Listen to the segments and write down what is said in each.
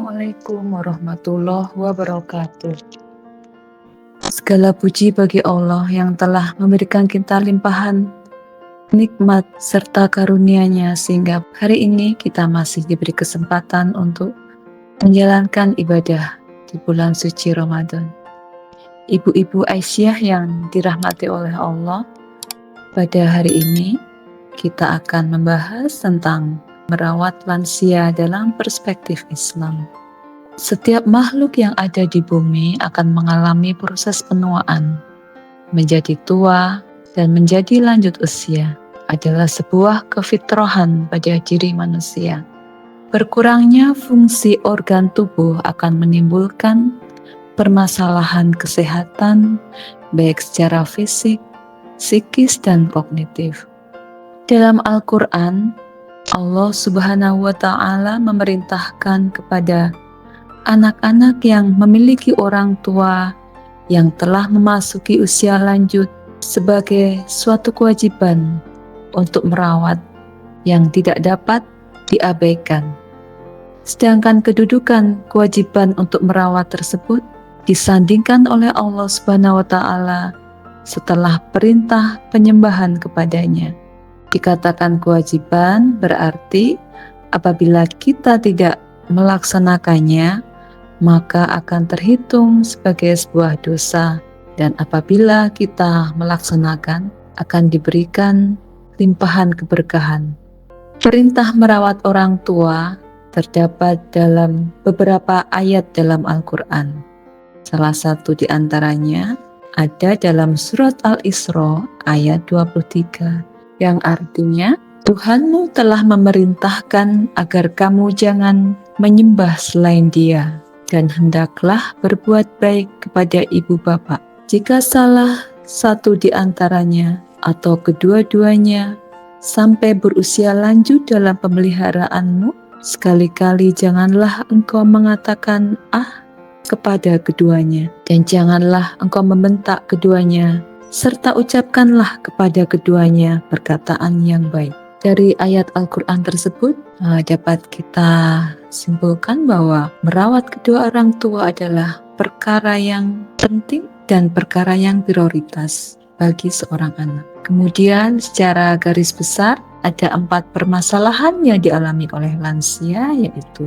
Assalamualaikum warahmatullahi wabarakatuh. Segala puji bagi Allah yang telah memberikan kita limpahan nikmat serta karunia-Nya sehingga hari ini kita masih diberi kesempatan untuk menjalankan ibadah di bulan suci Ramadan. Ibu-ibu Aisyah yang dirahmati oleh Allah, pada hari ini kita akan membahas tentang merawat lansia dalam perspektif Islam. Setiap makhluk yang ada di bumi akan mengalami proses penuaan. Menjadi tua dan menjadi lanjut usia adalah sebuah kefitrahan pada diri manusia. Berkurangnya fungsi organ tubuh akan menimbulkan permasalahan kesehatan, baik secara fisik, psikis, dan kognitif. Dalam Al-Quran, Allah Subhanahu wa Ta'ala memerintahkan kepada anak-anak yang memiliki orang tua yang telah memasuki usia lanjut sebagai suatu kewajiban untuk merawat yang tidak dapat diabaikan. Sedangkan kedudukan kewajiban untuk merawat tersebut disandingkan oleh Allah Subhanahu wa Ta'ala setelah perintah penyembahan kepadanya. Dikatakan kewajiban berarti apabila kita tidak melaksanakannya, maka akan terhitung sebagai sebuah dosa, dan apabila kita melaksanakan, akan diberikan limpahan keberkahan. Perintah merawat orang tua terdapat dalam beberapa ayat dalam Al-Quran. Salah satu di antaranya ada dalam surat Al-Isra ayat 23, yang artinya, Tuhanmu telah memerintahkan agar kamu jangan menyembah selain Dia, dan hendaklah berbuat baik kepada ibu bapa. Jika salah satu di antaranya atau kedua-duanya sampai berusia lanjut dalam pemeliharaanmu, sekali-kali janganlah engkau mengatakan kepada keduanya, dan janganlah engkau membentak keduanya, serta ucapkanlah kepada keduanya perkataan yang baik. Dari ayat Al-Quran tersebut dapat kita simpulkan bahwa merawat kedua orang tua adalah perkara yang penting dan perkara yang prioritas bagi seorang anak. Kemudian secara garis besar ada 4 permasalahan yang dialami oleh lansia, yaitu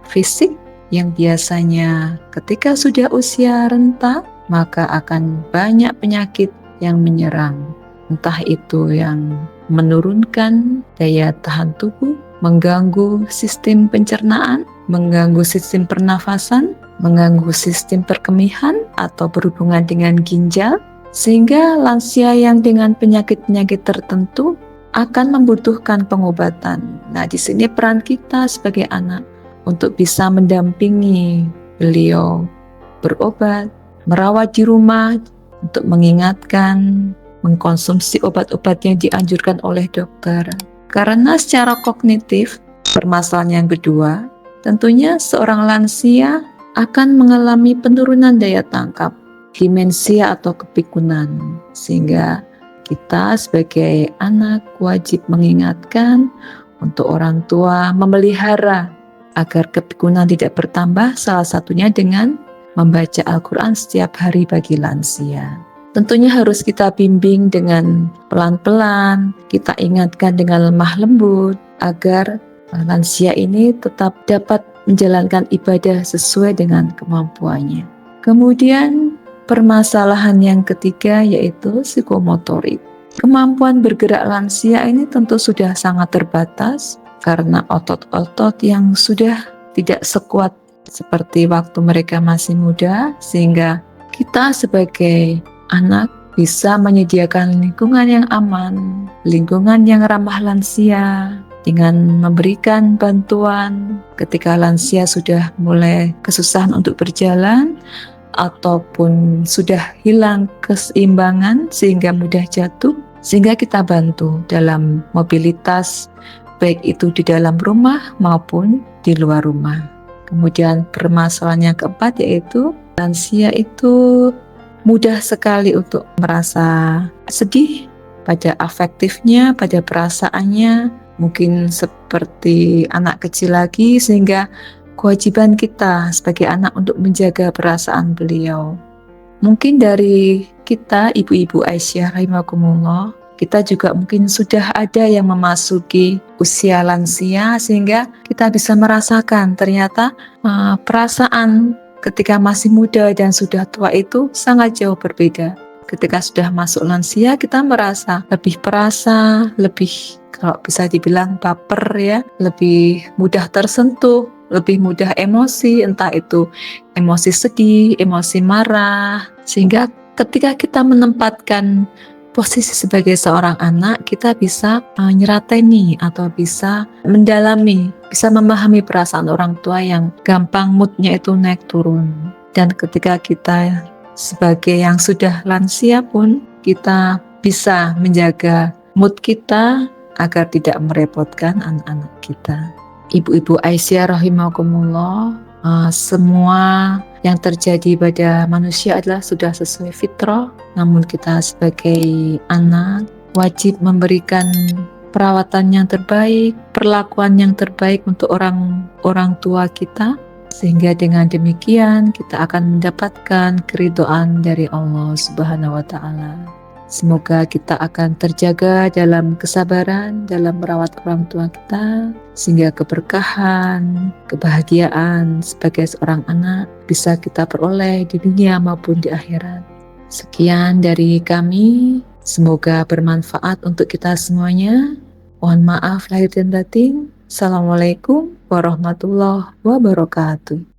fisik yang biasanya ketika sudah usia renta maka akan banyak penyakit yang menyerang, entah itu yang menurunkan daya tahan tubuh, mengganggu sistem pencernaan, mengganggu sistem pernafasan, mengganggu sistem perkemihan atau berhubungan dengan ginjal, sehingga lansia yang dengan penyakit-penyakit tertentu akan membutuhkan pengobatan. Nah, di sini peran kita sebagai anak untuk bisa mendampingi beliau berobat, merawat di rumah, untuk mengingatkan, mengkonsumsi obat-obat yang dianjurkan oleh dokter. Karena secara kognitif, permasalahan yang kedua, tentunya seorang lansia akan mengalami penurunan daya tangkap, demensia atau kepikunan, sehingga kita sebagai anak wajib mengingatkan untuk orang tua memelihara agar kepikunan tidak bertambah, salah satunya dengan membaca Al-Quran setiap hari bagi lansia. Tentunya harus kita bimbing dengan pelan-pelan, kita ingatkan dengan lemah lembut, agar lansia ini tetap dapat menjalankan ibadah sesuai dengan kemampuannya. Kemudian permasalahan yang ketiga yaitu psikomotorik. Kemampuan bergerak lansia ini tentu sudah sangat terbatas karena otot-otot yang sudah tidak sekuat seperti waktu mereka masih muda, sehingga kita sebagai anak bisa menyediakan lingkungan yang aman, lingkungan yang ramah lansia, dengan memberikan bantuan ketika lansia sudah mulai kesusahan untuk berjalan ataupun sudah hilang keseimbangan sehingga mudah jatuh, sehingga kita bantu dalam mobilitas baik itu di dalam rumah maupun di luar rumah. Kemudian permasalahan yang keempat yaitu lansia itu mudah sekali untuk merasa sedih pada afektifnya, pada perasaannya, mungkin seperti anak kecil lagi, sehingga kewajiban kita sebagai anak untuk menjaga perasaan beliau. Mungkin dari kita, Ibu-ibu Aisyah rahimakumullah, kita juga mungkin sudah ada yang memasuki usia lansia sehingga kita bisa merasakan ternyata perasaan ketika masih muda dan sudah tua itu sangat jauh berbeda. Ketika sudah masuk lansia kita merasa lebih perasa, lebih kalau bisa dibilang baper ya, lebih mudah tersentuh, lebih mudah emosi, entah itu emosi sedih, emosi marah, sehingga ketika kita menempatkan posisi sebagai seorang anak, kita bisa nyerateni atau bisa mendalami, bisa memahami perasaan orang tua yang gampang moodnya itu naik turun. Dan ketika kita sebagai yang sudah lansia pun, kita bisa menjaga mood kita agar tidak merepotkan anak-anak kita. Ibu-ibu Aisyah rahimakumullah, semua yang terjadi pada manusia adalah sudah sesuai fitrah, namun kita sebagai anak wajib memberikan perawatan yang terbaik, perlakuan yang terbaik untuk orang tua kita, sehingga dengan demikian kita akan mendapatkan keridhaan dari Allah Subhanahu wa Ta'ala. Semoga kita akan terjaga dalam kesabaran dalam merawat orang tua kita, sehingga keberkahan, kebahagiaan sebagai seorang anak bisa kita peroleh di dunia maupun di akhirat. Sekian dari kami, semoga bermanfaat untuk kita semuanya. Mohon maaf lahir dan batin. Assalamualaikum warahmatullahi wabarakatuh.